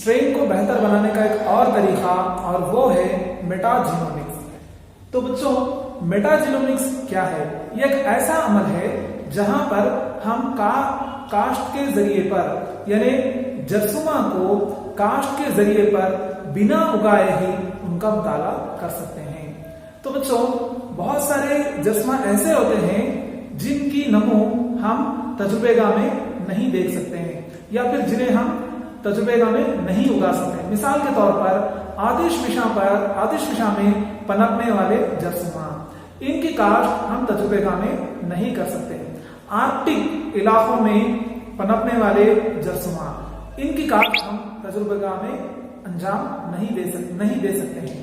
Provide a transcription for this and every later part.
Strain को बेहतर बनाने का एक और तरीका, और वो है मेटाजीनोमिक्स। तो बच्चों, मेटाजीनोमिक्स क्या है? ये एक ऐसा अमल है जहां पर हम कास्ट के जरिए पर, यानी जरसुमा को कास्ट के जरिए पर बिना उगाए ही उनका मुताला कर सकते हैं। तो बच्चों, बहुत सारे जरसुमा ऐसे होते हैं जिनकी नमो हम तजुर्बेगाह में नहीं देख सकते हैं, या फिर जिन्हें हम तजुर्बेगाह में नहीं उगा सकते। मिसाल के तौर पर आतिश फिशा में पनपने वाले जरसुमा, इनकी काश्त हम तजुर्बेगाह में नहीं कर सकते। आर्कटिक इलाकों में पनपने वाले जरसुमा, इनकी काश्त हम तजुर्बेगाह में अंजाम नहीं दे सकते हैं।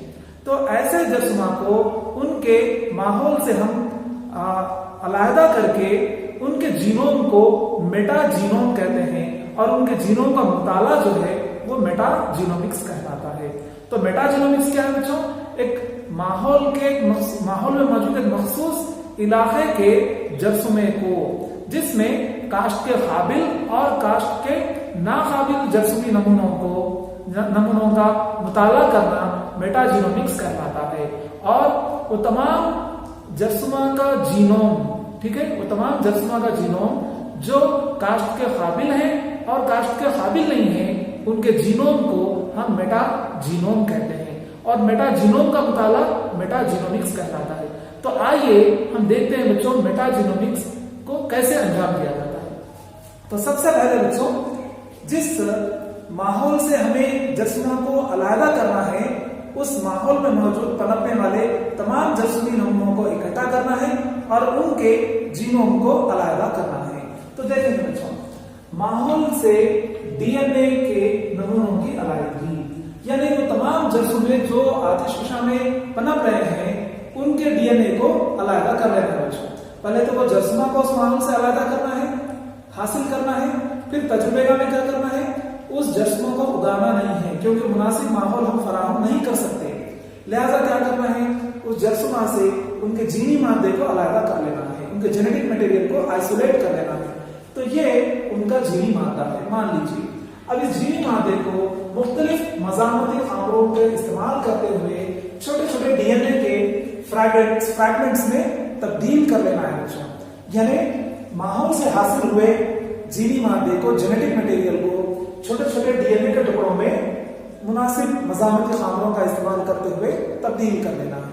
तो ऐसे जरसुमा को उनके माहौल से हम अलहदा करके उनके जीनोम को मेटाजीनोम कहते हैं, और उनके जीनोम का मुताला जो है वो मेटाजीनोमिक्स कहलाता है। तो मेटाजीनोमिक्स क्या है बच्चों? एक माहौल में मौजूद एक मखसूस इलाके के जरसुमे को, जिसमें काश्त के काबिल और काश्त के नाकाबिल जरसुमी नमूनों का मुताला करना मेटाजीनोमिक्स कहलाता है। और वो तमाम जरसुमा का जीनोम, ठीक है, वो तमाम जरसुमा का जीनोम जो काश्त के काबिल हैं और काश्त के काबिल नहीं है, उनके जीनोम को हम मेटाजीनोम कहते हैं, और मेटाजीनोम का मुताला मेटाजीनोमिक्स कहलाता है। तो आइए हम देखते हैं बच्चों, मेटाजीनोमिक्स को कैसे अंजाम दिया जाता है। तो सबसे पहले बच्चों, जिस माहौल से हमें जरसुमा को अलहदा करना है, उस माहौल में मौजूद पनपने वाले तमाम जरसुमी नमूनों को इकट्ठा करना है और उनके जीनोम को अलहदा करना है। तो देखेंगे बच्चों, माहौल से डीएनए के नमूनों की अलहदगी, यानी वो तमाम जरसुमे जो आतिशफशा में पनप रहे हैं, उनके डीएनए को अलहदा कर लेना है बच्चों। पहले तो वो जरसुमा को उस माहौल से अलहदा करना है, हासिल करना है, फिर तजुर्बेगाह में क्या करना है, उस जरसुमा को उगाना नहीं है, क्योंकि मुनासिब माहौल हम फराहम नहीं कर सकते। लिहाजा क्या करना है, उस जरसुमा से उनके जीनी मादे को अलहदा कर लेना है, उनके जेनेटिक मटेरियल को आइसोलेट कर लेना है। तो ये उनका जीनी मादा है। मान लीजिए अब इस जीनी मादे को मुख्तलिफ मज़ामती खामरों के इस्तेमाल करते हुए छोटे छोटे डीएनए के फ्रैगमेंट्स में तब्दील कर लेना है बच्चों। यानी माहौल से हासिल हुए जीनी मादे को, जेनेटिक मटेरियल को छोटे छोटे डीएनए के टुकड़ों में मुनासिब मज़ामती खामरों का इस्तेमाल करते हुए तब्दील कर लेना है।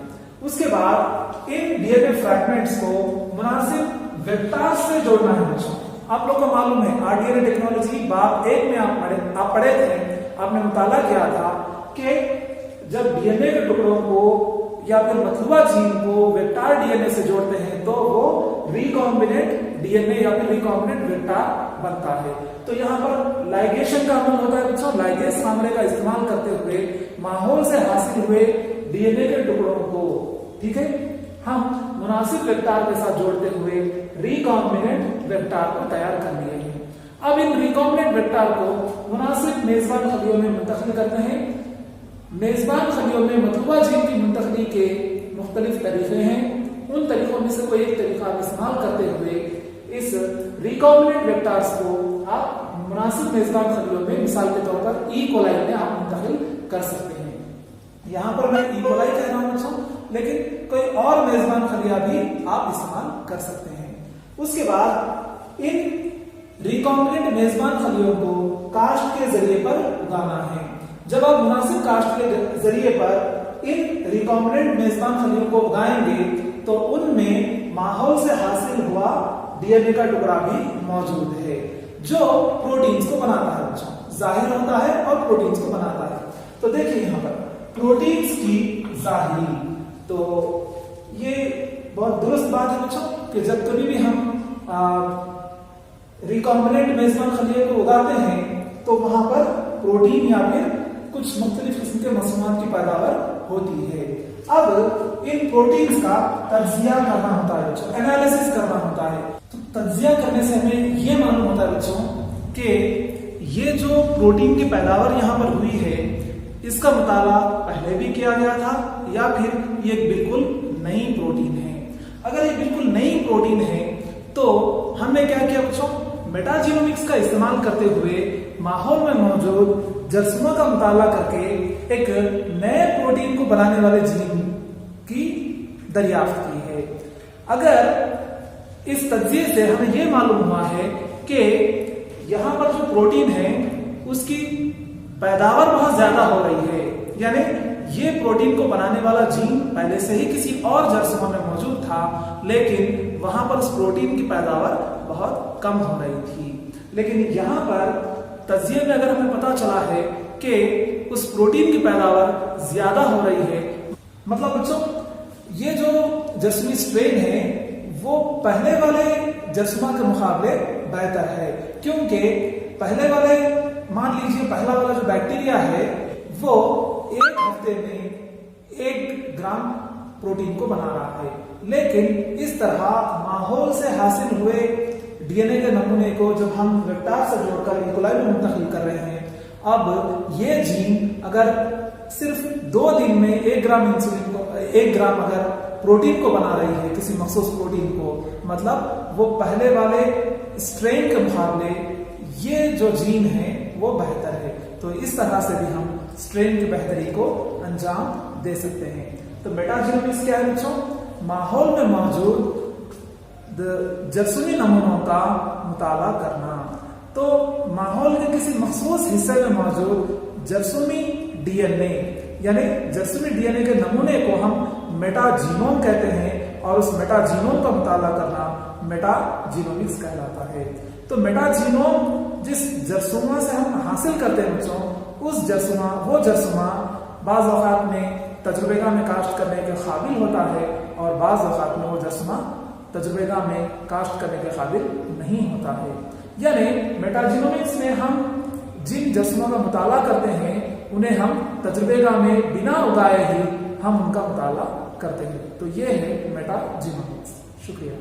उसके बाद इन डीएनए फ्रैगमेंट्स को मुनासिब वेक्टर्स से जोड़ना है बच्चों। आप लोग को मालूम है, आरडीएनए टेक्नोलॉजी बाब 1 में आप पढ़े थे, आपने मुताला किया था कि जब डीएनए के टुकड़ों को या फिर मतलूबा जीन को वेक्टर डीएनए से जोड़ते हैं तो वो रिकॉम्बिनेंट डीएनए या फिर रिकॉम्बिनेंट वेक्टर बनता है। तो यहाँ पर लाइगेशन का अमल होता है बच्चों। लाइगेस फार्मूले का इस्तेमाल करते हुए माहौल से हासिल हुए डीएनए के टुकड़ों को, ठीक है, हम मुनासिब वेक्टर के साथ जोड़ते हुए रिकॉम्बिनेंट वेक्टर को तैयार कर लिए हैं। अब इन रिकॉम्बिनेंट वेक्टर को मुनासिब मेजबान खलियों में मुंतकिल करते हैं। मेजबान खलियों में मतलूबा जीन की मुंतकिली के मुख्तलिफ तरीके हैं। उन तरीकों में से कोई एक तरीका आप इस्तेमाल करते हुए इस रिकॉम्बिनेंट वेक्टर्स को आप मुनासिब मेजबान खलियों में, मिसाल के तौर पर ई कोलाई में आप मुंतकिल कर सकते हैं। यहाँ पर मैं ई कोलाई कह रहा हूं बच्चों, लेकिन कोई और मेजबान खलिया भी आप इस्तेमाल कर सकते हैं। उसके बाद इन रिकॉम्बिनेंट मेजबान खलियों को कास्ट के जरिए पर उगाना है। जब आप मुनासिब कास्ट के जरिए पर इन रिकॉम्बिनेंट मेजबान खलियों को उगाएंगे तो उनमें माहौल से हासिल हुआ डीएनए का टुकड़ा भी मौजूद है जो प्रोटीन्स को बनाता है बच्चों, जाहिर होता है और प्रोटीन्स को बनाता है। तो देखिए यहाँ पर प्रोटीन्स की जाहिरी, तो ये बहुत दुरुस्त बात है बच्चों कि जब कभी भी हम रिकॉम्बिनेंट मेजबान खलिए को उगाते हैं तो वहां पर प्रोटीन या फिर कुछ मुख्तलिफ किस्म के मसूमात की पैदावार होती है। अब इन प्रोटीन्स का तज्जिया करना होता है बच्चों, एनालिसिस करना होता है। तो तज्जिया करने से हमें ये मालूम होता है बच्चों कि ये जो प्रोटीन की पैदावार यहाँ पर हुई है, इसका मुताला पहले भी किया गया था या फिर ये बिल्कुल नई प्रोटीन है। अगर ये बिल्कुल नई प्रोटीन है तो हमने क्या किया बच्चों, मेटाजीनोमिक्स का इस्तेमाल करते हुए माहौल में मौजूद जरसूमा का मुताला करके एक नए प्रोटीन को बनाने वाले जीन की दरियाफ्त की है। अगर इस तज्जिए से हमें यह मालूम हुआ है कि यहाँ पर जो प्रोटीन है उसकी पैदावार बहुत ज्यादा हो रही है, यानी ये प्रोटीन को बनाने वाला जीन पहले से ही किसी और जरसूमा में मौजूद था, लेकिन वहां पर उस प्रोटीन की पैदावार बहुत कम हो रही थी। लेकिन यहाँ पर तज्जिए में अगर हमें पता चला है कि उस प्रोटीन की पैदावार ज्यादा हो रही है, मतलब बच्चों ये जो जरसूमी स्ट्रेन है वो पहले वाले जरसूमा के मुकाबले बेहतर है, क्योंकि पहले वाले, मान लीजिए पहला वाला जो बैक्टीरिया है वो एक हफ्ते में 1 ग्राम प्रोटीन को बना रहा है, लेकिन इस तरह माहौल से हासिल हुए डीएनए के नमूने को जब हम वेक्टर से जोड़कर इकोलाई में मुंतकिल कर रहे हैं, अब ये जीन अगर सिर्फ 2 दिन में 1 ग्राम इंसुलिन को, 1 ग्राम अगर प्रोटीन को बना रही है, किसी मखसूस प्रोटीन को, मतलब वो पहले वाले स्ट्रेन के मुकाबले ये जो जीन है वो बेहतर है। तो इस तरह से भी हम स्ट्रेन की बेहतरी को अंजाम दे सकते हैं। तो मेटाजीनोमिक्स क्या है बच्चों? माहौल में मौजूद जरसूमी नमूनों का मुताला करना। तो माहौल के किसी मखसूस हिस्से में मौजूद जरसूमी डीएनए, यानी जरसूमी डीएनए के नमूने को हम मेटाजीनोम कहते हैं, और उस मेटाजीनोम का मुताला करना मेटाजीनोमिक्स कहलाता है। तो मेटाजीनोम जिस जरसूमा से हम हासिल करते हैं बच्चों, उस जरसूमा, वो जरसूमा बाज़ औक़ात में तजुर्बेगाह में काश्त करने के काबिल होता है, और बाज़ औक़ात में वो जरसूमा तजुर्बेगाह में काश्त करने के काबिल नहीं होता है। यानी मेटाजीनोमिक्स में हम जिन जरसूमों का मुताला करते हैं उन्हें हम तजुर्बेगाह में बिना उगाए ही हम उनका मुताला करते हैं। तो ये है मेटाजीनोमिक्स। शुक्रिया।